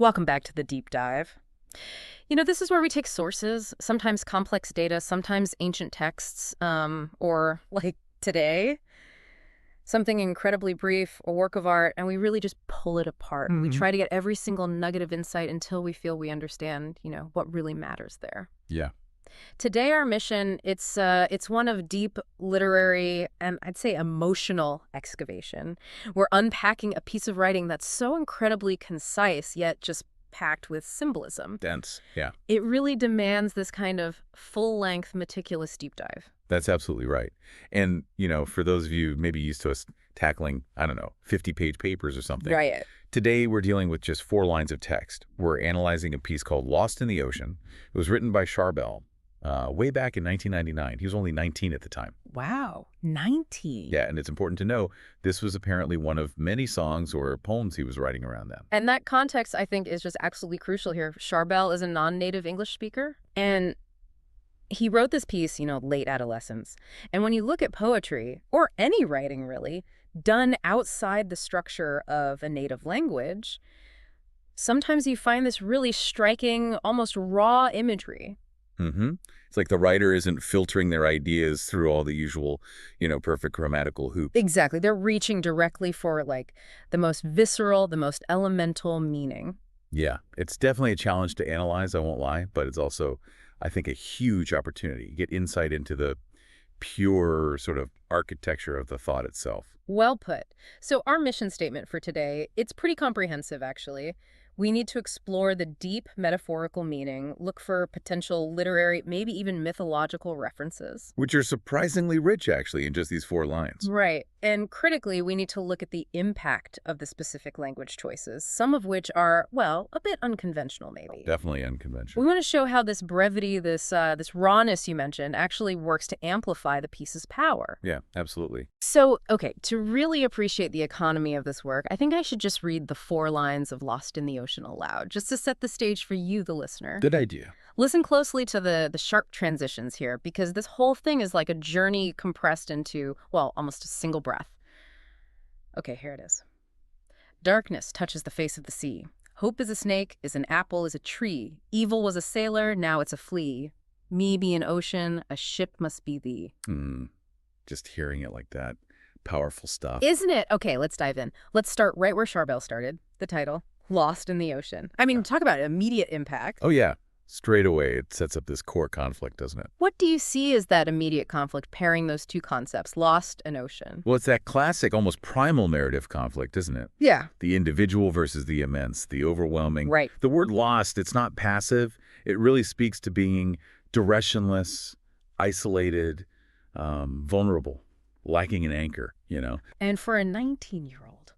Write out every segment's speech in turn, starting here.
Welcome back to the deep dive. This is where we take sources, sometimes complex data, sometimes ancient texts, or like today, something incredibly brief, a work of art, and we really just pull it apart. We try to get every single nugget of insight until we feel we understand, what really matters there. Yeah. Today, our mission, it's one of deep literary and I'd say emotional excavation. We're unpacking a piece of writing that's so incredibly concise, yet just packed with symbolism. Dense. Yeah. It really demands this kind of full-length, meticulous deep dive. That's absolutely right. And, for those of you maybe used to us tackling, 50-page papers or something. Right. Today, we're dealing with just 4 lines of text. We're analyzing a piece called Lost in the Ocean. It was written by Sharbell way back in 1999. He was only 19 at the time. Wow, 19. Yeah, and it's important to know this was apparently one of many songs or poems he was writing around then. And that context, I think, is just absolutely crucial here. Sharbell is a non-native English speaker, and he wrote this piece, late adolescence. And when you look at poetry, or any writing really, done outside the structure of a native language, sometimes you find this really striking, almost raw imagery. It's like the writer isn't filtering their ideas through all the usual, perfect grammatical hoops. Exactly. They're reaching directly for, the most visceral, the most elemental meaning. Yeah, it's definitely a challenge to analyze, I won't lie, but it's also, I think, a huge opportunity. You get insight into the pure sort of architecture of the thought itself. Well put. So our mission statement for today, it's pretty comprehensive, actually. We need to explore the deep metaphorical meaning, look for potential literary, maybe even mythological references. Which are surprisingly rich, actually, in just these 4 lines. Right. And critically, we need to look at the impact of the specific language choices, some of which are, well, a bit unconventional, maybe. Definitely unconventional. We want to show how this brevity, this rawness you mentioned, actually works to amplify the piece's power. Yeah, absolutely. So, okay, to really appreciate the economy of this work, I think I should just read the 4 lines of Lost in the Ocean aloud, just to set the stage for you, the listener. Good idea. Listen closely to the sharp transitions here, because this whole thing is like a journey compressed into, well, almost a single breath. Okay, here it is. Darkness touches the face of the sea. Hope is a snake, is an apple, is a tree. Evil was a sailor, now it's a flea. Me be an ocean, a ship must be thee. Just hearing it like that. Powerful stuff. Isn't it? Okay, let's dive in. Let's start right where Sharbell started, the title, Lost in the Ocean. I mean, talk about immediate impact. Oh, yeah. Straight away, it sets up this core conflict, doesn't it? What do you see as that immediate conflict pairing those two concepts, lost and ocean? Well, it's that classic, almost primal narrative conflict, isn't it? Yeah. The individual versus the immense, the overwhelming. Right. The word lost, it's not passive. It really speaks to being directionless, isolated, vulnerable, lacking an anchor, And for a 19-year-old,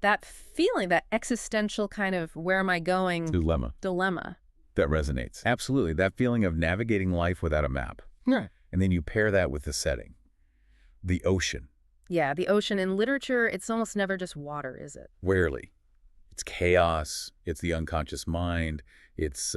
that feeling, that existential kind of where am I going dilemma. That resonates. Absolutely. That feeling of navigating life without a map. Yeah. And then you pair that with the setting, the ocean. Yeah, the ocean. In literature, it's almost never just water, is it? Rarely. It's chaos. It's the unconscious mind. It's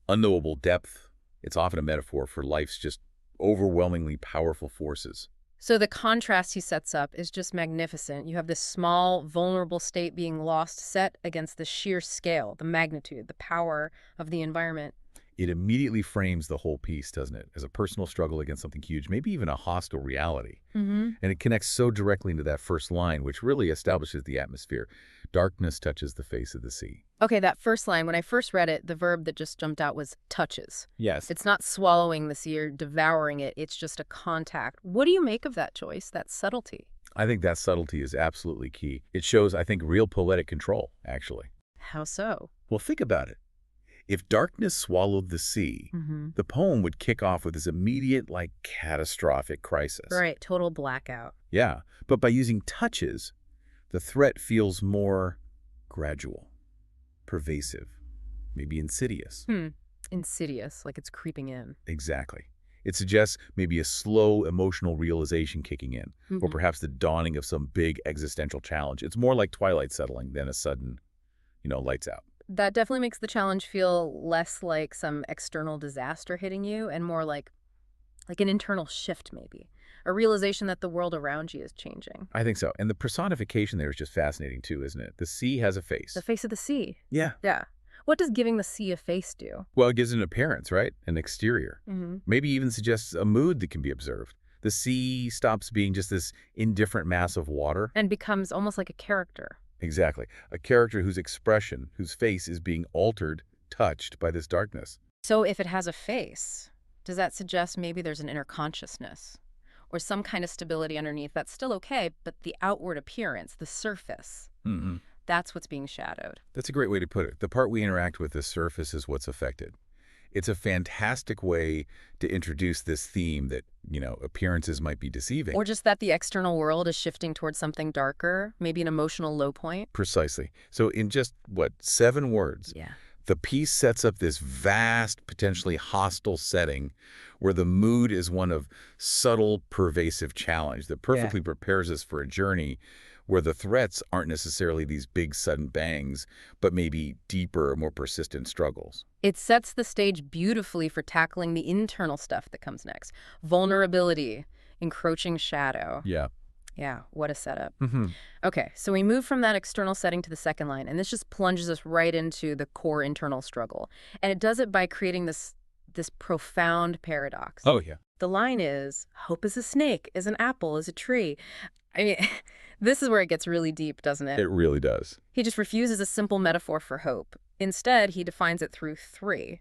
unknowable depth. It's often a metaphor for life's just overwhelmingly powerful forces. So the contrast he sets up is just magnificent. You have this small, vulnerable state being lost set against the sheer scale, the magnitude, the power of the environment. It immediately frames the whole piece, doesn't it, as a personal struggle against something huge, maybe even a hostile reality. And it connects so directly into that first line, which really establishes the atmosphere. Darkness touches the face of the sea. Okay, that first line, when I first read it, the verb that just jumped out was touches. Yes. It's not swallowing the sea or devouring it. It's just a contact. What do you make of that choice, that subtlety? I think that subtlety is absolutely key. It shows, I think, real poetic control, actually. How so? Well, think about it. If darkness swallowed the sea, the poem would kick off with this immediate, catastrophic crisis. Right, total blackout. Yeah, but by using touches, the threat feels more gradual, pervasive, maybe insidious. Insidious, like it's creeping in. Exactly. It suggests maybe a slow emotional realization kicking in, or perhaps the dawning of some big existential challenge. It's more like twilight settling than a sudden, lights out. That definitely makes the challenge feel less like some external disaster hitting you and more like an internal shift, maybe. a realization that the world around you is changing. I think so. And the personification there is just fascinating too, isn't it? The sea has a face. The face of the sea. Yeah. Yeah. What does giving the sea a face do? Well, it gives it an appearance, right? An exterior. Mm-hmm. Maybe even suggests a mood that can be observed. The sea stops being just this indifferent mass of water. And becomes almost like a character. Exactly. A character whose expression, whose face is being altered, touched by this darkness. So if it has a face, does that suggest maybe there's an inner consciousness or some kind of stability underneath that's still okay, but the outward appearance, the surface, Mm-hmm. that's what's being shadowed? That's a great way to put it. The part we interact with, the surface, is what's affected. It's a fantastic way to introduce this theme that, appearances might be deceiving. Or just that the external world is shifting towards something darker, maybe an emotional low point? Precisely. So in just, 7 words, Yeah. the piece sets up this vast, potentially hostile setting where the mood is one of subtle, pervasive challenge that perfectly prepares us for a journey where the threats aren't necessarily these big, sudden bangs, but maybe deeper, more persistent struggles. It sets the stage beautifully for tackling the internal stuff that comes next. Vulnerability, encroaching shadow. Yeah. Yeah, what a setup. Mm-hmm. Okay, so we move from that external setting to the second line, and this just plunges us right into the core internal struggle. And it does it by creating this profound paradox. Oh, yeah. The line is, hope is a snake, is an apple, is a tree. I mean, this is where it gets really deep, doesn't it? It really does. He just refuses a simple metaphor for hope. Instead, he defines it through 3.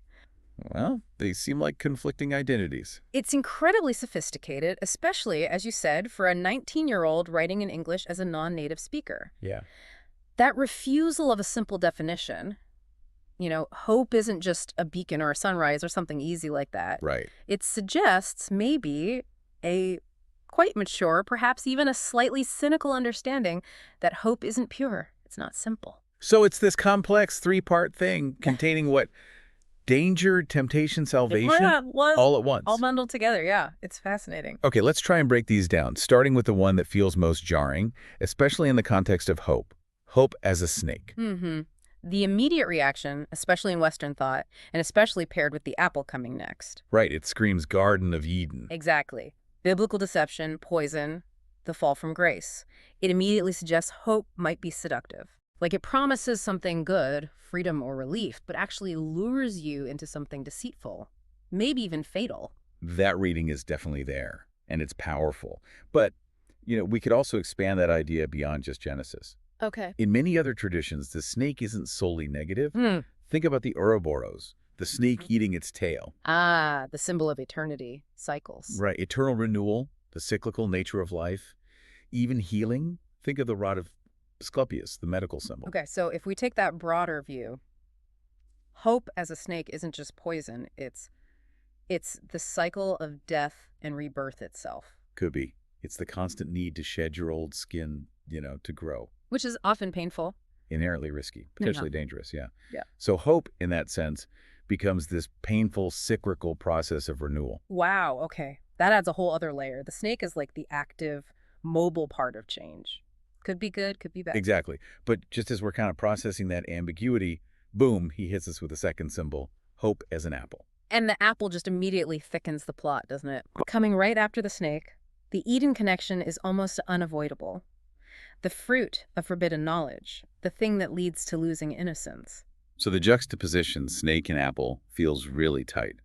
Well, they seem like conflicting identities. It's incredibly sophisticated, especially, as you said, for a 19-year-old writing in English as a non-native speaker. Yeah. That refusal of a simple definition, hope isn't just a beacon or a sunrise or something easy like that. Right. It suggests maybe a quite mature, perhaps even a slightly cynical understanding that hope isn't pure. It's not simple. So it's this complex 3-part thing containing what? Danger, temptation, salvation, all at once. All bundled together, yeah. It's fascinating. Okay, let's try and break these down, starting with the one that feels most jarring, especially in the context of hope. Hope as a snake. Mm-hmm. The immediate reaction, especially in Western thought, and especially paired with the apple coming next. Right, it screams Garden of Eden. Exactly. Biblical deception, poison, the fall from grace. It immediately suggests hope might be seductive. Like it promises something good, freedom or relief, but actually lures you into something deceitful, maybe even fatal. That reading is definitely there, and it's powerful. But, we could also expand that idea beyond just Genesis. Okay. In many other traditions, the snake isn't solely negative. Hmm. Think about the Ouroboros, the snake eating its tail. Ah, the symbol of eternity, cycles. Right, eternal renewal, the cyclical nature of life, even healing. Think of the rod of Asclepius, the medical symbol. Okay, so if we take that broader view, hope as a snake isn't just poison, it's the cycle of death and rebirth itself. Could be. It's the constant need to shed your old skin, to grow. Which is often painful. Inherently risky, potentially dangerous, yeah. Yeah. So hope, in that sense, becomes this painful, cyclical process of renewal. Wow, okay. That adds a whole other layer. The snake is like the active, mobile part of change. Could be good, could be bad. Exactly. But just as we're kind of processing that ambiguity, boom, he hits us with a second symbol, hope as an apple. And the apple just immediately thickens the plot, doesn't it? Coming right after the snake, the Eden connection is almost unavoidable. The fruit of forbidden knowledge, the thing that leads to losing innocence. So the juxtaposition, snake and apple, feels really tight.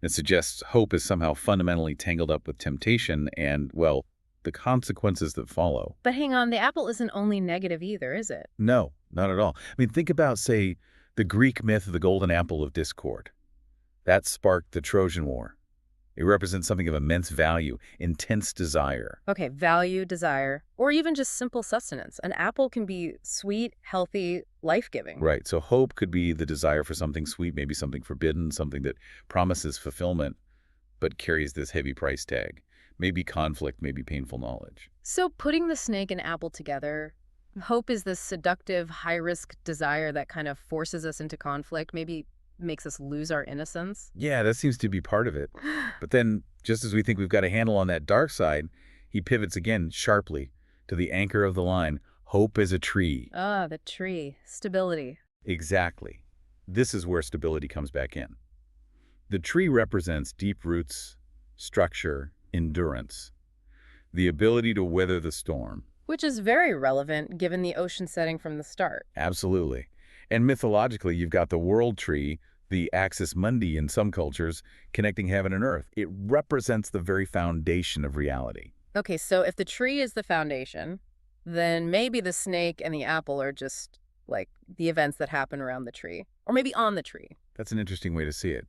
It suggests hope is somehow fundamentally tangled up with temptation and, well, the consequences that follow. But hang on, the apple isn't only negative either, is it? No, not at all. I mean, think about, say, the Greek myth of the golden apple of discord. That sparked the Trojan War. It represents something of immense value, intense desire. Okay, value, desire, or even just simple sustenance. An apple can be sweet, healthy, life-giving. Right, so hope could be the desire for something sweet, maybe something forbidden, something that promises fulfillment, but carries this heavy price tag. Maybe conflict, maybe painful knowledge. So putting the snake and apple together, hope is this seductive, high-risk desire that kind of forces us into conflict, maybe makes us lose our innocence. Yeah, that seems to be part of it. But then, just as we think we've got a handle on that dark side, he pivots again sharply to the anchor of the line, hope as a tree. Ah, the tree. Stability. Exactly. This is where stability comes back in. The tree represents deep roots, structure, endurance. The ability to weather the storm. Which is very relevant given the ocean setting from the start. Absolutely. And mythologically, you've got the world tree, the axis mundi in some cultures, connecting heaven and earth. It represents the very foundation of reality. Okay, so if the tree is the foundation, then maybe the snake and the apple are just like the events that happen around the tree, or maybe on the tree. That's an interesting way to see it.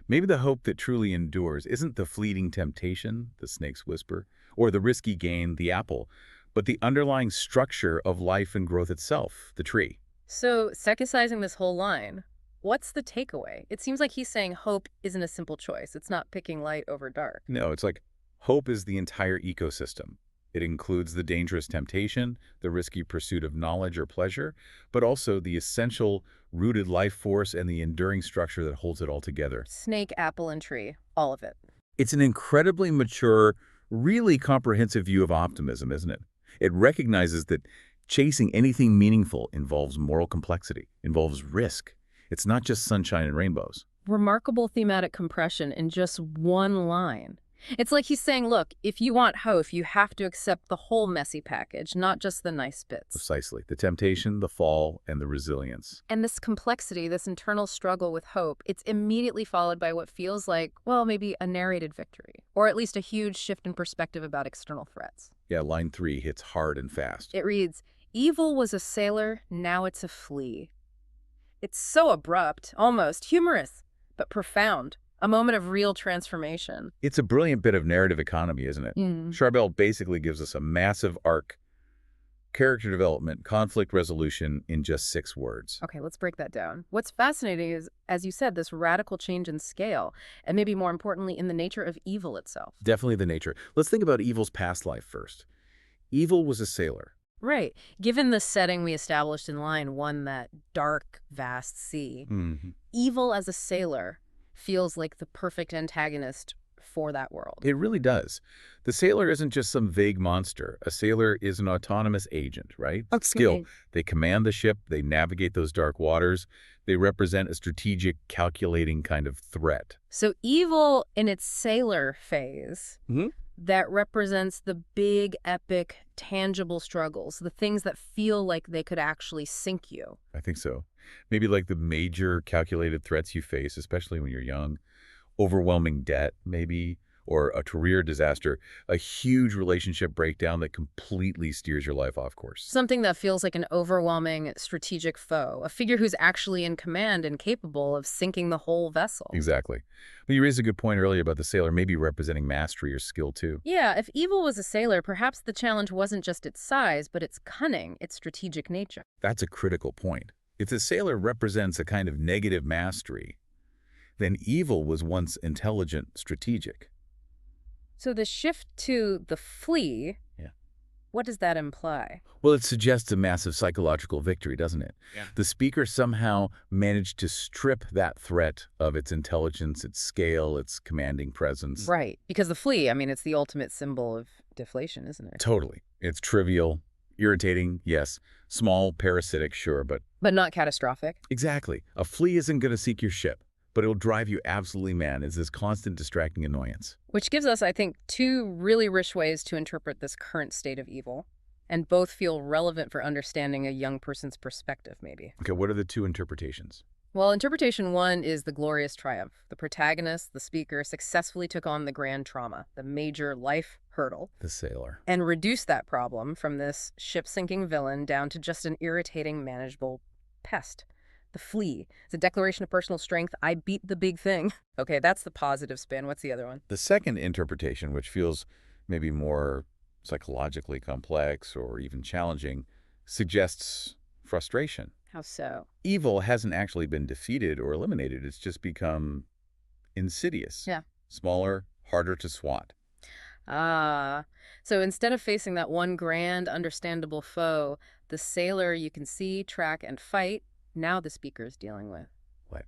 Maybe the hope that truly endures isn't the fleeting temptation, the snake's whisper, or the risky gain, the apple, but the underlying structure of life and growth itself, the tree. So, second-sizing this whole line, what's the takeaway? It seems like he's saying hope isn't a simple choice. It's not picking light over dark. No, it's like hope is the entire ecosystem. It includes the dangerous temptation, the risky pursuit of knowledge or pleasure, but also the essential rooted life force and the enduring structure that holds it all together. Snake, apple, and tree, all of it. It's an incredibly mature, really comprehensive view of optimism, isn't it? It recognizes that chasing anything meaningful involves moral complexity, involves risk. It's not just sunshine and rainbows. Remarkable thematic compression in just one line. It's like he's saying, look, if you want hope, you have to accept the whole messy package, not just the nice bits. Precisely. The temptation, the fall, and the resilience. And this complexity, this internal struggle with hope, it's immediately followed by what feels like, well, maybe a narrated victory, or at least a huge shift in perspective about external threats. Yeah, line 3 hits hard and fast. It reads, evil was a sailor, now it's a flea. It's so abrupt, almost humorous, but profound. A moment of real transformation. It's a brilliant bit of narrative economy, isn't it? Sharbell basically gives us a massive arc, character development, conflict resolution in just 6 words. Okay, let's break that down. What's fascinating is, as you said, this radical change in scale, and maybe more importantly, in the nature of evil itself. Definitely the nature. Let's think about evil's past life first. Evil was a sailor. Right. Given the setting we established in line 1, that dark, vast sea, evil as a sailor feels like the perfect antagonist for that world. It really does. The sailor isn't just some vague monster. A sailor is an autonomous agent, right? Okay. Skill. They command the ship. They navigate those dark waters. They represent a strategic, calculating kind of threat. So evil in its sailor phase, that represents the big, epic, tangible struggles, the things that feel like they could actually sink you. I think so. Maybe like the major calculated threats you face, especially when you're young. Overwhelming debt, maybe, or a career disaster, a huge relationship breakdown that completely steers your life off course. Something that feels like an overwhelming strategic foe, a figure who's actually in command and capable of sinking the whole vessel. Exactly. But you raised a good point earlier about the sailor maybe representing mastery or skill too. Yeah, if evil was a sailor, perhaps the challenge wasn't just its size, but its cunning, its strategic nature. That's a critical point. If the sailor represents a kind of negative mastery, then evil was once intelligent, strategic. So the shift to the flea, what does that imply? Well, it suggests a massive psychological victory, doesn't it? Yeah. The speaker somehow managed to strip that threat of its intelligence, its scale, its commanding presence. Right, because the flea, I mean, it's the ultimate symbol of deflation, isn't it? Totally. It's trivial, irritating, yes. Small, parasitic, sure, but not catastrophic. Exactly. A flea isn't going to seek your ship, but it'll drive you absolutely mad. It's this constant distracting annoyance. Which gives us, I think, 2 really rich ways to interpret this current state of evil, and both feel relevant for understanding a young person's perspective, maybe. Okay, what are the 2 interpretations? Well, interpretation 1 is the glorious triumph. The protagonist, the speaker, successfully took on the grand trauma, the major life hurdle. The sailor. And reduced that problem from this ship-sinking villain down to just an irritating, manageable pest. The flea. It's a declaration of personal strength. I beat the big thing. Okay, that's the positive spin. What's the other one? The second interpretation, which feels maybe more psychologically complex or even challenging, suggests frustration. How so? Evil hasn't actually been defeated or eliminated. It's just become insidious. Yeah. Smaller, harder to swat. Ah. So instead of facing that one grand, understandable foe, the sailor you can see, track, and fight, now the speaker is dealing with What?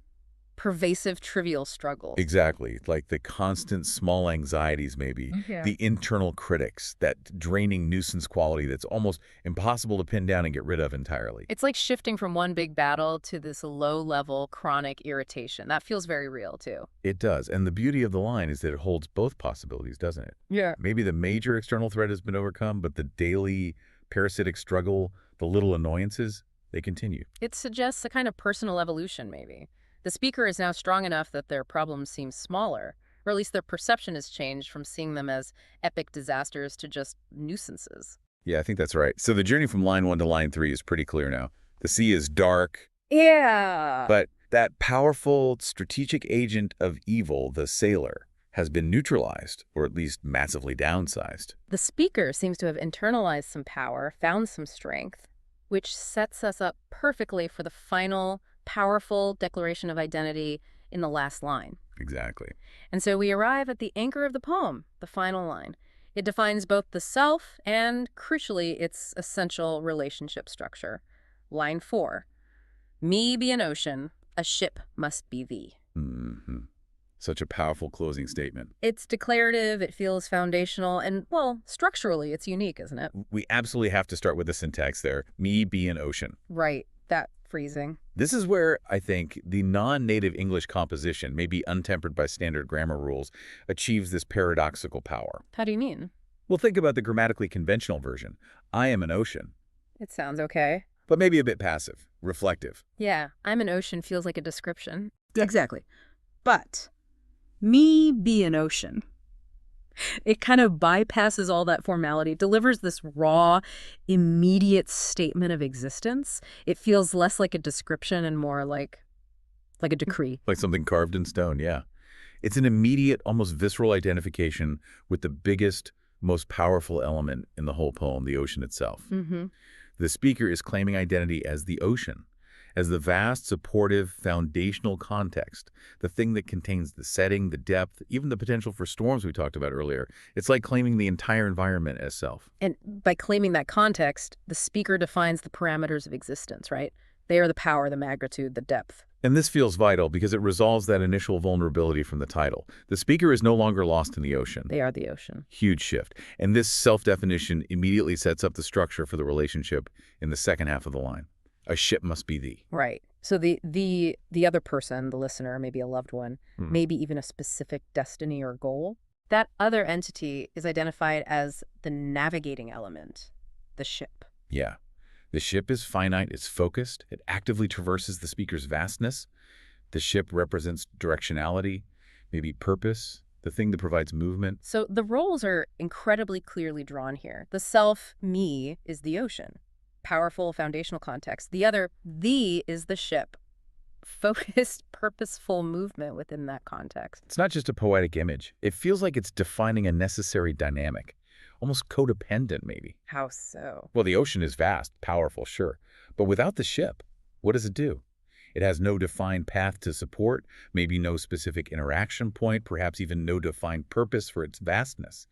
pervasive, trivial struggles. Exactly. Like the constant small anxieties, maybe. Yeah. The internal critics, that draining nuisance quality that's almost impossible to pin down and get rid of entirely. It's like shifting from one big battle to this low-level chronic irritation. That feels very real, too. It does. And the beauty of the line is that it holds both possibilities, doesn't it? Yeah. Maybe the major external threat has been overcome, but the daily parasitic struggle, the little annoyances, they continue. It suggests a kind of personal evolution, maybe. The speaker is now strong enough that their problems seem smaller, or at least their perception has changed from seeing them as epic disasters to just nuisances. Yeah, I think that's right. So the journey from line 1 to line 3 is pretty clear now. The sea is dark, Yeah. but that powerful strategic agent of evil, the sailor, has been neutralized, or at least massively downsized. The speaker seems to have internalized some power, found some strength, which sets us up perfectly for the final, powerful declaration of identity in the last line. Exactly. And so we arrive at the anchor of the poem, the final line. It defines both the self and, crucially, its essential relationship structure. Line 4. Me be an ocean, a ship must be thee. Mm-hmm. Such a powerful closing statement. It's declarative, it feels foundational, and, well, structurally it's unique, isn't it? We absolutely have to start with the syntax there. Me be an ocean. Right, that phrasing. This is where, I think, the non-native English composition, maybe untempered by standard grammar rules, achieves this paradoxical power. How do you mean? Well, think about the grammatically conventional version. I am an ocean. It sounds okay. But maybe a bit passive, reflective. Yeah, I'm an ocean feels like a description. Exactly. But me be an ocean. It kind of bypasses all that formality, delivers this raw, immediate statement of existence. It feels less like a description and more like a decree. Like something carved in stone, yeah. It's an immediate, almost visceral identification with the biggest, most powerful element in the whole poem, the ocean itself. Mm-hmm. The speaker is claiming identity as the ocean, as the vast, supportive, foundational context, the thing that contains the setting, the depth, even the potential for storms we talked about earlier. It's like claiming the entire environment as self. And by claiming that context, the speaker defines the parameters of existence, right? They are the power, the magnitude, the depth. And this feels vital because it resolves that initial vulnerability from the title. The speaker is no longer lost in the ocean. They are the ocean. Huge shift. And this self-definition immediately sets up the structure for the relationship in the second half of the line. A ship must be thee. Right. So the other person, the listener, maybe a loved one, maybe even a specific destiny or goal, that other entity is identified as the navigating element, the ship. Yeah. The ship is finite, it's focused, it actively traverses the speaker's vastness. The ship represents directionality, maybe purpose, the thing that provides movement. So the roles are incredibly clearly drawn here. The self, me, is the ocean. Powerful foundational context. The other, thee, is the ship. Focused, purposeful movement within that context. It's not just a poetic image. It feels like it's defining a necessary dynamic, almost codependent maybe. How so? Well, the ocean is vast, powerful, sure. But without the ship, what does it do? It has no defined path to support, maybe no specific interaction point, perhaps even no defined purpose for its vastness.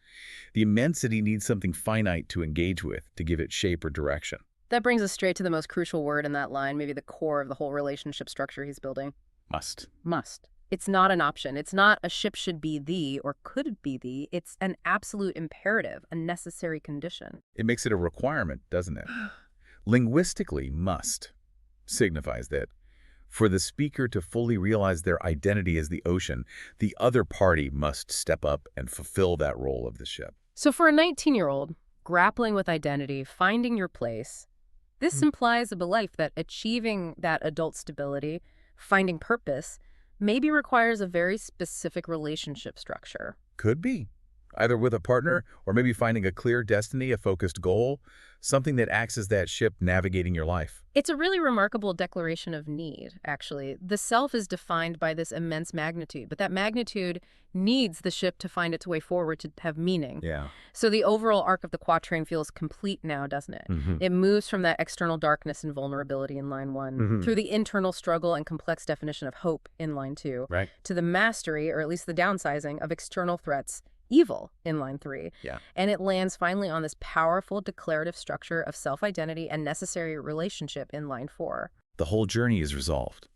The immensity needs something finite to engage with, to give it shape or direction. That brings us straight to the most crucial word in that line, maybe the core of the whole relationship structure he's building. Must. Must. It's not an option. It's not a ship should be thee or could be thee. It's an absolute imperative, a necessary condition. It makes it a requirement, doesn't it? Linguistically, must signifies that for the speaker to fully realize their identity as the ocean, the other party must step up and fulfill that role of the ship. So for a 19-year-old, grappling with identity, finding your place, this implies a belief that achieving that adult stability, finding purpose, maybe requires a very specific relationship structure. Could be. Either with a partner or maybe finding a clear destiny, a focused goal, something that acts as that ship navigating your life. It's a really remarkable declaration of need, actually. The self is defined by this immense magnitude, but that magnitude needs the ship to find its way forward to have meaning. Yeah. So the overall arc of the quatrain feels complete now, doesn't it? It moves from that external darkness and vulnerability in line 1, through the internal struggle and complex definition of hope in line 2, Right. to the mastery, or at least the downsizing, of external threats, evil, in line 3. Yeah. And it lands finally on this powerful declarative structure of self-identity and necessary relationship in line 4. The whole journey is resolved.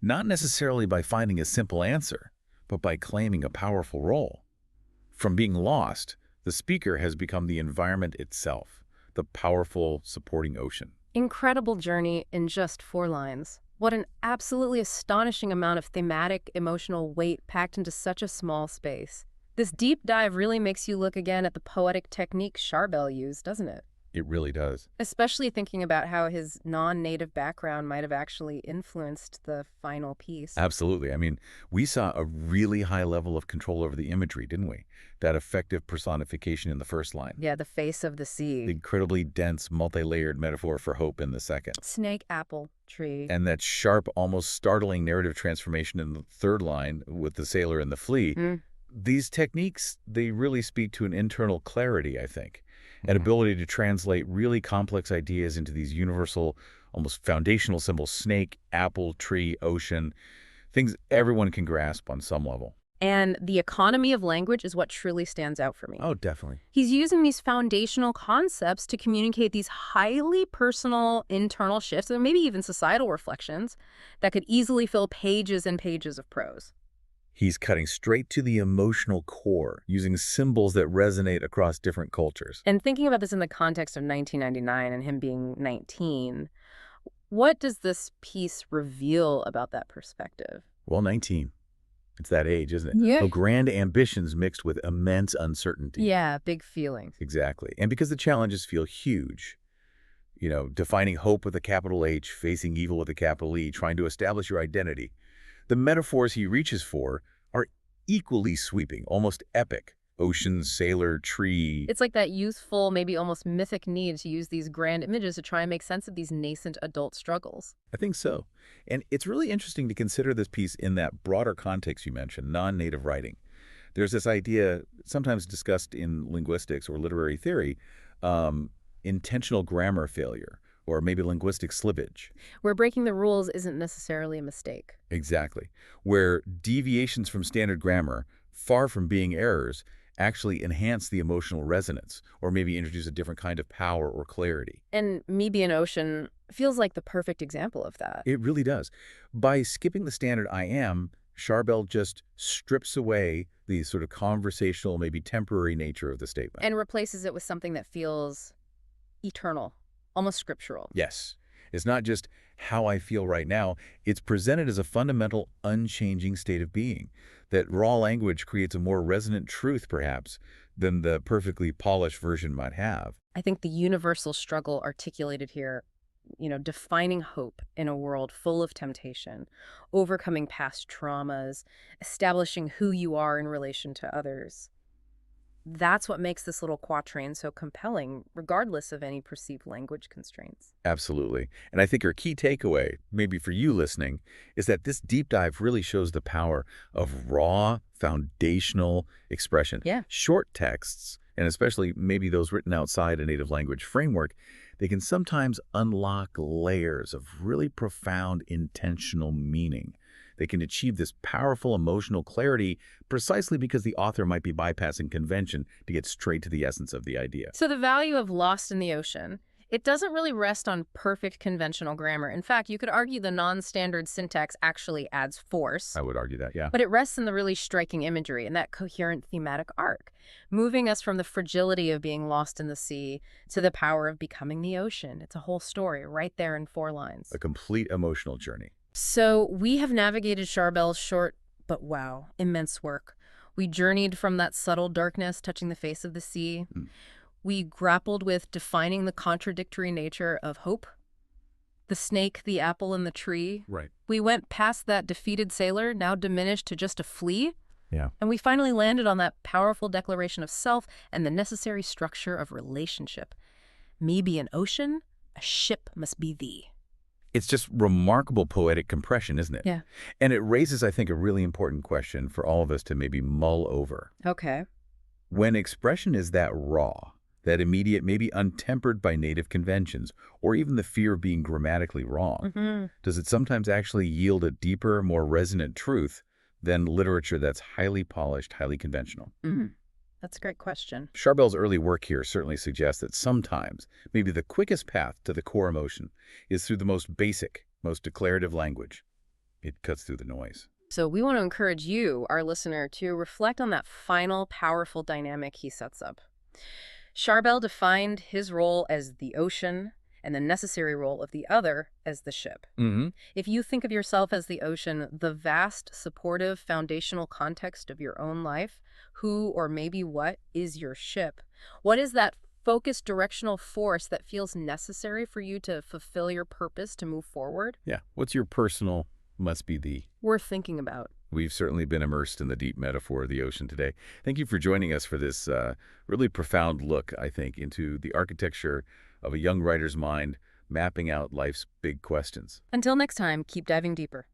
not necessarily by finding a simple answer, but by claiming a powerful role. From being lost, the speaker has become the environment itself, the powerful, supporting ocean. Incredible journey in just 4 lines. What an absolutely astonishing amount of thematic, emotional weight packed into such a small space. This deep dive really makes you look again at the poetic technique Sharbell used, doesn't it? It really does. Especially thinking about how his non-native background might have actually influenced the final piece. Absolutely. I mean, we saw a really high level of control over the imagery, didn't we? That effective personification in the first line. Yeah, the face of the sea. The incredibly dense, multi-layered metaphor for hope in the second. Snake, apple, tree. And that sharp, almost startling narrative transformation in the third line with the sailor and the flea. These techniques, they really speak to an internal clarity, I think. An ability to translate really complex ideas into these universal, almost foundational symbols: snake, apple, tree, ocean, things everyone can grasp on some level. And the economy of language is what truly stands out for me. Oh, definitely. He's using these foundational concepts to communicate these highly personal internal shifts, or maybe even societal reflections, that could easily fill pages and pages of prose. He's cutting straight to the emotional core, using symbols that resonate across different cultures. And thinking about this in the context of 1999 and him being 19, what does this piece reveal about that perspective? Well, 19. It's that age, isn't it? Yeah. Oh, grand ambitions mixed with immense uncertainty. Yeah, big feelings. Exactly. And because the challenges feel huge, you know, defining hope with a capital H, facing evil with a capital E, trying to establish your identity, the metaphors he reaches for are equally sweeping, almost epic. Ocean, sailor, tree. It's like that youthful, maybe almost mythic need to use these grand images to try and make sense of these nascent adult struggles. I think so. And it's really interesting to consider this piece in that broader context you mentioned, non-native writing. There's this idea, sometimes discussed in linguistics or literary theory, intentional grammar failure, or maybe linguistic slippage. Where breaking the rules isn't necessarily a mistake. Exactly. Where deviations from standard grammar, far from being errors, actually enhance the emotional resonance, or maybe introduce a different kind of power or clarity. And Me Be an Ocean feels like the perfect example of that. It really does. By skipping the standard I am, Sharbell just strips away the sort of conversational, maybe temporary nature of the statement. And replaces it with something that feels eternal, almost scriptural. Yes. It's not just how I feel right now. It's presented as a fundamental, unchanging state of being. That raw language creates a more resonant truth, perhaps, than the perfectly polished version might have. I think the universal struggle articulated here, defining hope in a world full of temptation, overcoming past traumas, establishing who you are in relation to others. That's what makes this little quatrain so compelling, regardless of any perceived language constraints. Absolutely. And I think our key takeaway, maybe for you listening, is that this deep dive really shows the power of raw, foundational expression. Yeah. Short texts, and especially maybe those written outside a native language framework, they can sometimes unlock layers of really profound intentional meaning. They can achieve this powerful emotional clarity precisely because the author might be bypassing convention to get straight to the essence of the idea. So the value of Lost in the Ocean, it doesn't really rest on perfect conventional grammar. In fact, you could argue the non-standard syntax actually adds force. I would argue that, yeah. But it rests in the really striking imagery and that coherent thematic arc, moving us from the fragility of being lost in the sea to the power of becoming the ocean. It's a whole story right there in 4 lines. A complete emotional journey. So we have navigated Sharbell's short, but wow, immense work. We journeyed from that subtle darkness touching the face of the sea. We grappled with defining the contradictory nature of hope. The snake, the apple, and the tree. Right. We went past that defeated sailor, now diminished to just a flea. Yeah. And we finally landed on that powerful declaration of self and the necessary structure of relationship. Me be an ocean, a ship must be thee. It's just remarkable poetic compression, isn't it? Yeah. And it raises, I think, a really important question for all of us to maybe mull over. Okay. When expression is that raw, that immediate, maybe untempered by native conventions, or even the fear of being grammatically wrong, does it sometimes actually yield a deeper, more resonant truth than literature that's highly polished, highly conventional? That's a great question. Sharbell's early work here certainly suggests that sometimes, maybe the quickest path to the core emotion is through the most basic, most declarative language. It cuts through the noise. So we want to encourage you, our listener, to reflect on that final powerful dynamic he sets up. Sharbell defined his role as the ocean and the necessary role of the other as the ship. Mm-hmm. If you think of yourself as the ocean, the vast, supportive, foundational context of your own life, who or maybe what is your ship? What is that focused directional force that feels necessary for you to fulfill your purpose to move forward? Yeah. What's your personal must be the? Worth thinking about. We've certainly been immersed in the deep metaphor of the ocean today. Thank you for joining us for this really profound look, I think, into the architecture of a young writer's mind, mapping out life's big questions. Until next time, keep diving deeper.